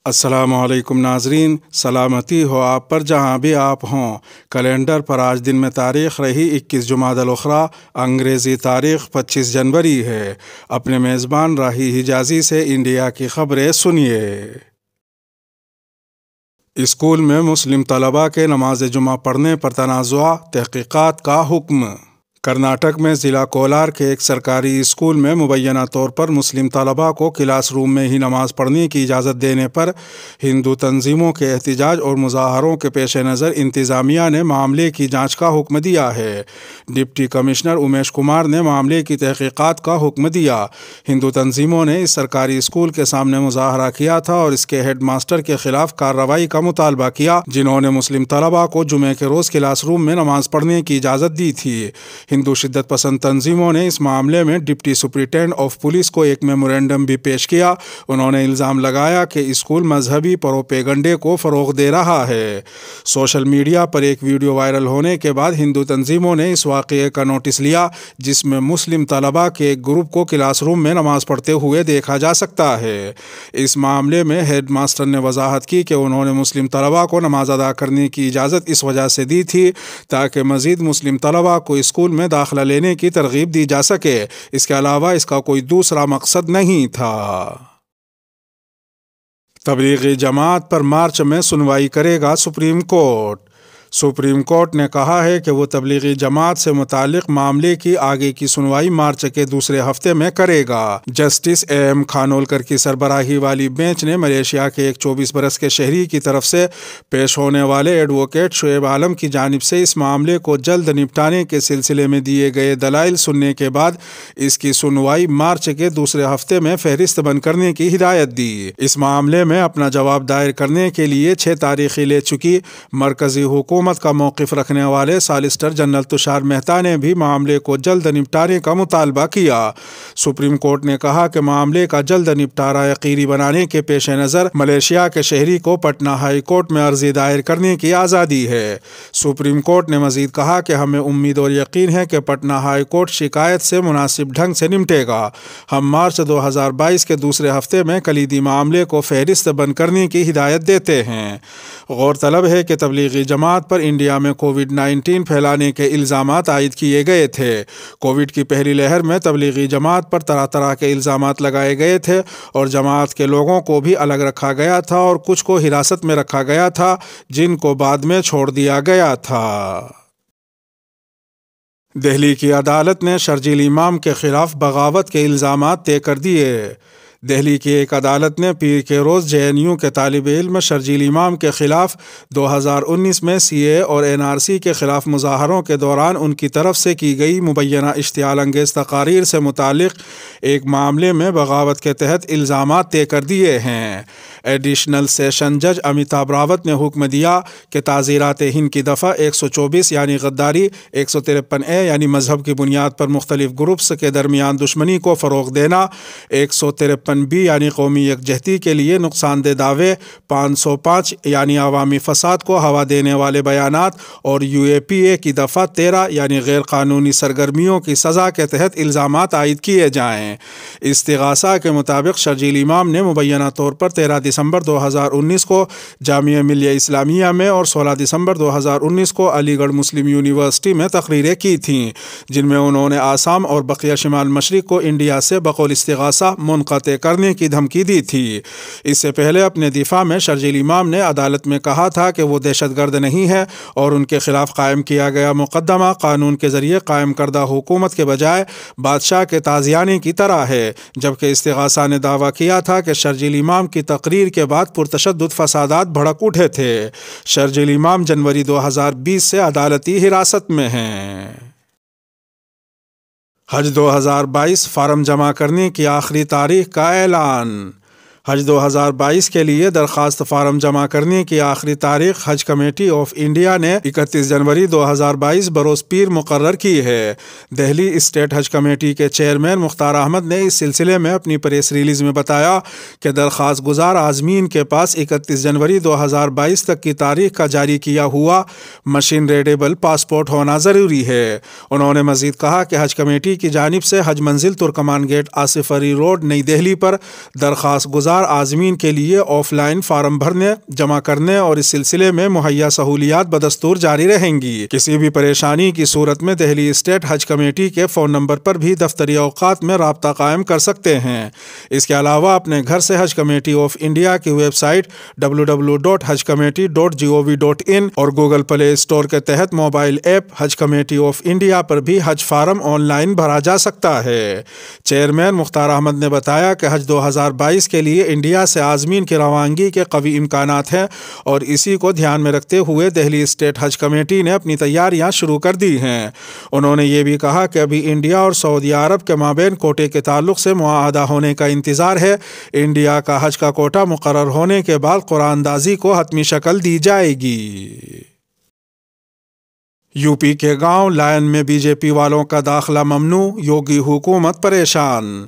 السلام علیکم ناظرین، سلامتی ہو آپ پر جہاں بھی آپ ہوں۔ کیلنڈر پر آج دن میں تاریخ رہی 21 جمادی الاخری، انگریزی تاریخ 25 جنوری ہے۔ اپنے میزبان راہی حجازی سے انڈیا کی خبریں سنیے۔ اسکول میں مسلم طلباء کے نماز جمعہ پڑھنے پر تنازع، تحقیقات کا حکم۔ کرناٹک میں ضلع کولار کے ایک سرکاری اسکول میں مبینہ طور پر مسلم طلباء کو کلاس روم میں ہی نماز پڑھنے کی اجازت دینے پر ہندو تنظیموں کے احتجاج اور مظاہروں کے پیش نظر انتظامیہ نے معاملے کی جانچ کا حکم دیا ہے۔ ڈپٹی کمشنر امیش کمار نے معاملے کی تحقیقات کا حکم دیا۔ ہندو تنظیموں نے اس سرکاری اسکول کے سامنے مظاہرہ کیا تھا اور اس کے ہیڈ ماسٹر کے خلاف کارروائی کا مطالبہ کیا، جنہوں نے مسلم طلباء کو جمعے کے روز کلاس روم میں نماز پڑھنے کی اجازت دی تھی۔ ہندو شدت پسند تنظیموں نے اس معاملے میں ڈپٹی سپرنٹینڈنٹ آف پولیس کو ایک میمورنڈم بھی پیش کیا۔ انہوں نے الزام لگایا کہ اسکول مذہبی پروپیگنڈے کو فروغ دے رہا ہے۔ سوشل میڈیا پر ایک ویڈیو وائرل ہونے کے بعد ہندو تنظیموں نے اس واقعے کا نوٹس لیا، جس میں مسلم طلباء کے ایک گروپ کو کلاس روم میں نماز پڑھتے ہوئے دیکھا جا سکتا ہے۔ اس معاملے میں ہیڈ ماسٹر نے وضاحت کی کہ انہوں نے مسلم طلباء کو نماز ادا کرنے کی اجازت اس وجہ سے دی تھی تاکہ مزید مسلم طلباء کو اسکول میں داخلہ لینے کی ترغیب دی جا سکے۔ اس کے علاوہ اس کا کوئی دوسرا مقصد نہیں تھا۔ تبلیغی جماعت پر مارچ میں سنوائی کرے گا سپریم کورٹ۔ سپریم کورٹ نے کہا ہے کہ وہ تبلیغی جماعت سے متعلق معاملے کی آگے کی سنوائی مارچ کے دوسرے ہفتے میں کرے گا۔ جسٹس اے ایم خانولکر کی سربراہی والی بینچ نے ملیشیا کے ایک 24 برس کے شہری کی طرف سے پیش ہونے والے ایڈوکیٹ شعیب عالم کی جانب سے اس معاملے کو جلد نپٹانے کے سلسلے میں دیے گئے دلائل سننے کے بعد اس کی سنوائی مارچ کے دوسرے ہفتے میں فہرست بند کرنے کی ہدایت دی۔ اس معاملے میں اپنا جواب دائر کرنے کے لیے 6 تاریخیں لے چکی مرکزی حکومت کا موقف رکھنے والے سالیسٹر جنرل تشار مہتا نے بھی معاملے کو جلد نپٹانے کا مطالبہ کیا۔ سپریم کورٹ نے کہا کہ معاملے کا جلد نپٹارا یقینی بنانے کے پیش نظر ملیشیا کے شہری کو پٹنہ ہائی کورٹ میں عرضی دائر کرنے کی آزادی ہے۔ سپریم کورٹ نے مزید کہا کہ ہمیں امید اور یقین ہے کہ پٹنہ ہائی کورٹ شکایت سے مناسب ڈھنگ سے نمٹے گا۔ ہم مارچ 2022 کے دوسرے ہفتے میں کلیدی معاملے کو فہرست بند کرنے کی ہدایت دیتے ہیں۔ غور طلب ہے کہ تبلیغی جماعت پر انڈیا میں کووڈ-19 پھیلانے کے الزامات عائد کیے گئے تھے۔ کووڈ کی پہلی لہر میں تبلیغی جماعت پر طرح طرح کے الزامات لگائے گئے تھے اور جماعت کے لوگوں کو بھی الگ رکھا گیا تھا اور کچھ کو حراست میں رکھا گیا تھا، جن کو بعد میں چھوڑ دیا گیا تھا۔ دہلی کی عدالت نے شرجیل امام کے خلاف بغاوت کے الزامات طے کر دیے۔ دہلی کی ایک عدالت نے پیر کے روز جے این یو کے طالب علم شرجیل امام کے خلاف 2019 میں سی اے اور این آر سی کے خلاف مظاہروں کے دوران ان کی طرف سے کی گئی مبینہ اشتعال انگیز تقاریر سے متعلق ایک معاملے میں بغاوت کے تحت الزامات طے کر دیے ہیں۔ ایڈیشنل سیشن جج امیتابھ راوت نے حکم دیا کہ تعزیرات ہند کی دفعہ 124 یعنی غداری، 153A یعنی مذہب کی بنیاد پر مختلف گروپس کے درمیان دشمنی کو فروغ دینا، 153B یعنی قومی یکجہتی کے لیے نقصان دہ دعوے، 505 یعنی عوامی فساد کو ہوا دینے والے بیانات اور UAPA کی دفعہ 13 یعنی غیر قانونی سرگرمیوں کی سزا کے تحت الزامات عائد کیے جائیں۔ استغاثہ کے مطابق شرجیل امام نے مبینہ طور پر 13 دسمبر 2019 کو جامعہ ملیہ اسلامیہ میں اور 16 دسمبر 2019 کو علی گڑھ مسلم یونیورسٹی میں تقریریں کی تھیں، جن میں انہوں نے آسام اور بقیہ شمال مشرق کو انڈیا سے بقول استغاثہ منقطع کرنے کی دھمکی دی تھی۔ اس سے پہلے اپنے دفاع میں شرجیل امام نے عدالت میں کہا تھا کہ وہ دہشت گرد نہیں ہے اور ان کے خلاف قائم کیا گیا مقدمہ قانون کے ذریعے قائم کردہ حکومت کے بجائے بادشاہ کے تازیانے کی طرح ہے، جبکہ استغاثہ نے دعویٰ کیا تھا کہ شرجیل امام کی تقریر کے بعد پرتشدد فسادات بھڑک اٹھے تھے۔ شرجیل امام جنوری 2020 سے عدالتی حراست میں ہیں۔ حج 2022 فارم جمع کرنے کی آخری تاریخ کا اعلان۔ حج 2022 کے لیے درخواست فارم جمع کرنے کی آخری تاریخ حج کمیٹی آف انڈیا نے 31 جنوری 2022 بروز پیر مقرر کی ہے۔ دہلی اسٹیٹ حج کمیٹی کے چیئرمین مختار احمد نے اس سلسلے میں اپنی پریس ریلیز میں بتایا کہ درخواست گزار عازمین کے پاس 31 جنوری 2022 تک کی تاریخ کا جاری کیا ہوا مشین ریڈیبل پاسپورٹ ہونا ضروری ہے۔ انہوں نے مزید کہا کہ حج کمیٹی کی جانب سے حج منزل ترکمان گیٹ آصف علی روڈ نئی دہلی پر درخواست گزار دار عازمین کے لیے آف لائن فارم بھرنے، جمع کرنے اور اس سلسلے میں مہیا سہولیات بدستور جاری رہیں گی۔ کسی بھی پریشانی کی صورت میں دہلی اسٹیٹ حج کمیٹی کے فون نمبر پر بھی دفتری اوقات میں رابطہ قائم کر سکتے ہیں۔ اس کے علاوہ اپنے گھر سے حج کمیٹی آف انڈیا کی ویب سائٹ www.hajcommittee.gov.in اور گوگل پلے اسٹور کے تحت موبائل ایپ حج کمیٹی آف انڈیا پر بھی حج فارم آن لائن بھرا جا سکتا ہے۔ چیئرمین مختار احمد نے بتایا کہ حج 2022 کے لیے انڈیا سے عازمین کی روانگی کے قوی امکانات ہیں اور اسی کو دھیان میں رکھتے ہوئے دہلی اسٹیٹ حج کمیٹی نے اپنی تیاریاں شروع کر دی ہیں۔ انہوں نے یہ بھی کہا کہ ابھی انڈیا اور سعودی عرب کے مابین کوٹے کے تعلق سے معاہدہ ہونے کا انتظار ہے۔ انڈیا کا حج کا کوٹا مقرر ہونے کے بعد قرآن اندازی کو حتمی شکل دی جائے گی۔ یو پی کے گاؤں لائن میں بی جے پی والوں کا داخلہ ممنوع، یوگی حکومت پریشان۔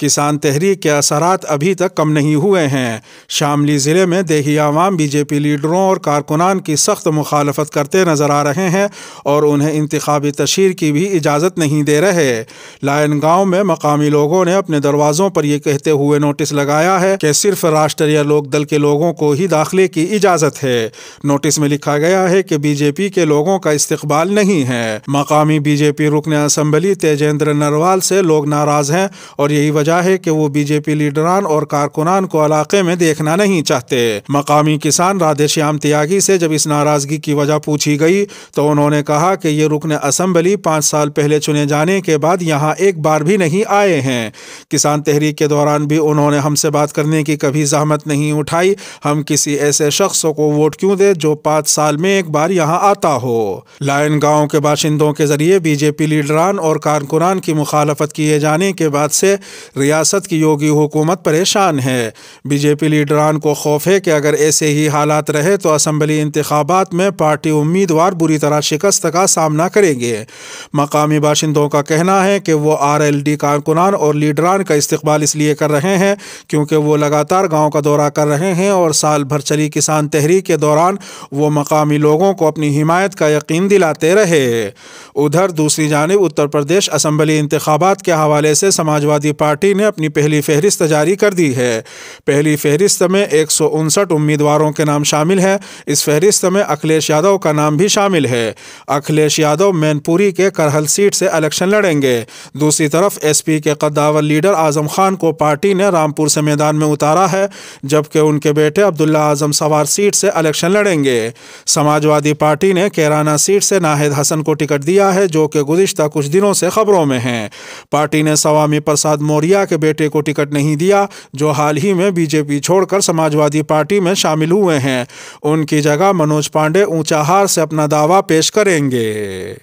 کسان تحریک کے اثرات ابھی تک کم نہیں ہوئے ہیں۔ شاملی ضلع میں دیہی عوام بی جے پی لیڈروں اور کارکنان کی سخت مخالفت کرتے نظر آ رہے ہیں اور انہیں انتخابی تشہیر کی بھی اجازت نہیں دے رہے۔ لائن گاؤں میں مقامی لوگوں نے اپنے دروازوں پر یہ کہتے ہوئے نوٹس لگایا ہے کہ صرف راشٹریہ لوک دل کے لوگوں کو ہی داخلے کی اجازت ہے۔ نوٹس میں لکھا گیا ہے کہ بی جے پی کے لوگوں کا استقبال نہیں ہے۔ مقامی بی جے پی رکن اسمبلی تیجیندر نروال سے لوگ ناراض ہیں اور یہی وجہ ہے کہ وہ بی جے پی لیڈران اور کارکنان کو علاقے میں دیکھنا نہیں چاہتے۔ مقامی کسان رادھے شیام تیاگی سے جب اس ناراضگی کی وجہ پوچھی گئی تو انہوں نے کہا کہ یہ رکن اسمبلی 5 سال پہلے چنے جانے کے بعد یہاں ایک بار بھی نہیں آئے ہیں۔ کسان تحریک کے دوران بھی انہوں نے ہم سے بات کرنے کی کبھی زحمت نہیں اٹھائی۔ ہم کسی ایسے شخص کو ووٹ کیوں دے جو 5 سال میں ایک بار یہاں آتا ہو۔ لائن گاؤں کے باشندوں کے ذریعے بی جے پی لیڈران اور کارکنان کی مخالفت کیے جانے کے بعد سے ریاست کی یوگی حکومت پریشان ہے۔ بی جے پی لیڈران کو خوف ہے کہ اگر ایسے ہی حالات رہے تو اسمبلی انتخابات میں پارٹی امیدوار بری طرح شکست کا سامنا کریں گے۔ مقامی باشندوں کا کہنا ہے کہ وہ آر ایل ڈی کارکنان اور لیڈران کا استقبال اس لیے کر رہے ہیں کیونکہ وہ لگاتار گاؤں کا دورہ کر رہے ہیں اور سال بھر چلی کسان تحریک کے دوران وہ مقامی لوگوں کو اپنی حمایت کا یقین دلاتے رہے۔ ادھر دوسری جانب اتر پردیش اسمبلی انتخابات کے حوالے سے سماجوادی پارٹی نے اپنی پہلی فہرست جاری کر دی ہے۔ پہلی فہرست میں 159 امیدواروں کے نام شامل ہیں۔ اس فہرست میں اکھلیش یادو کا نام بھی شامل ہے۔ اکھلیش یادو مین پوری کے کرہل سیٹ سے الیکشن لڑیں گے۔ دوسری طرف ایس پی کے قداور لیڈر اعظم خان کو پارٹی نے رامپور سے میدان میں اتارا ہے جبکہ ان کے بیٹے عبداللہ اعظم سوار سیٹ سے الیکشن لڑیں گے۔ سماجوادی پارٹی نے کیرانہ سیٹ سے ناہید حسن کو ٹکٹ دیا ہے جو کہ گزشتہ کچھ دنوں سے خبروں میں ہیں۔ پارٹی نے سوامی پرساد موریا کے بیٹے کو ٹکٹ نہیں دیا جو حال ہی میں بی جے پی چھوڑ کر سماجوادی پارٹی میں شامل ہوئے ہیں۔ ان کی جگہ منوج پانڈے اونچا ہار سے اپنا دعویٰ پیش کریں گے۔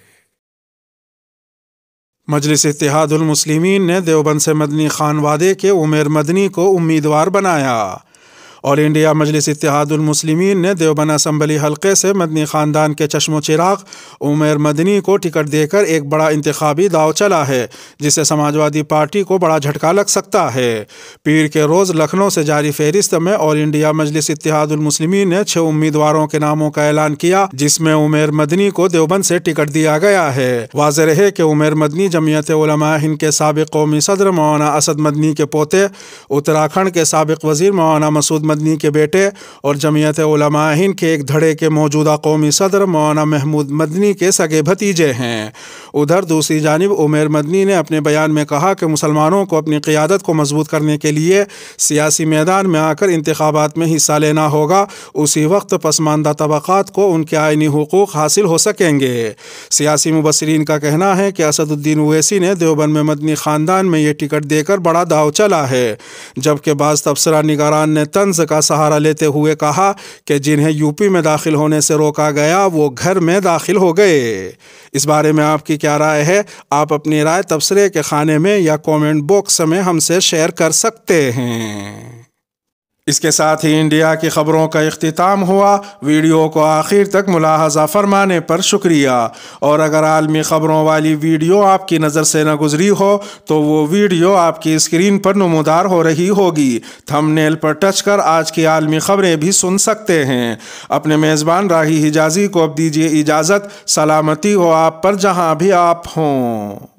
مجلس اتحاد المسلمین نے دیوبند سے مدنی خان وادے کے عمیر مدنی کو امیدوار بنایا۔ آل انڈیا مجلس اتحاد المسلمین نے دیوبند اسمبلی حلقے سے مدنی خاندان کے چشم و چراغ عمیر مدنی کو ٹکٹ دے کر ایک بڑا انتخابی داؤ چلا ہے جسے سماجوادی پارٹی کو بڑا جھٹکا لگ سکتا ہے۔ پیر کے روز لکھنؤ سے جاری فہرست میں آل انڈیا مجلس اتحاد المسلمین نے 6 امیدواروں کے ناموں کا اعلان کیا جس میں عمیر مدنی کو دیوبند سے ٹکٹ دیا گیا ہے۔ واضح رہے کہ عمیر مدنی جمعیت علماء ہند کے سابق قومی صدر مولانا اسد مدنی کے پوتے، اتراکھنڈ کے سابق وزیر مولانا مسعود مدنی کے بیٹے اور جمعیت علماء ہند کے ایک دھڑے کے موجودہ قومی صدر مولانا محمود مدنی کے سگے بھتیجے ہیں۔ ادھر دوسری جانب عمیر مدنی نے اپنے بیان میں کہا کہ مسلمانوں کو اپنی قیادت کو مضبوط کرنے کے لیے سیاسی میدان میں آ کر انتخابات میں حصہ لینا ہوگا، اسی وقت پسماندہ طبقات کو ان کے آئینی حقوق حاصل ہو سکیں گے۔ سیاسی مبصرین کا کہنا ہے کہ اسد الدین اویسی نے دیوبند میں مدنی خاندان میں یہ ٹکٹ دے کر بڑا داؤ چلا ہے، جبکہ بعض تبصرہ نگاران نے طنز کا سہارا لیتے ہوئے کہا کہ جنہیں یو پی میں داخل ہونے سے روکا گیا وہ گھر میں داخل ہو گئے۔ اس بارے میں آپ کی کیا رائے ہے؟ آپ اپنی رائے تبصرے کے خانے میں یا کومنٹ باکس میں ہم سے شیئر کر سکتے ہیں۔ اس کے ساتھ ہی انڈیا کی خبروں کا اختتام ہوا۔ ویڈیو کو آخر تک ملاحظہ فرمانے پر شکریہ، اور اگر عالمی خبروں والی ویڈیو آپ کی نظر سے نہ گزری ہو تو وہ ویڈیو آپ کی اسکرین پر نمودار ہو رہی ہوگی۔ تھم نیل پر ٹچ کر آج کی عالمی خبریں بھی سن سکتے ہیں۔ اپنے میزبان راہی حجازی کو اب دیجیے اجازت۔ سلامتی ہو آپ پر جہاں بھی آپ ہوں۔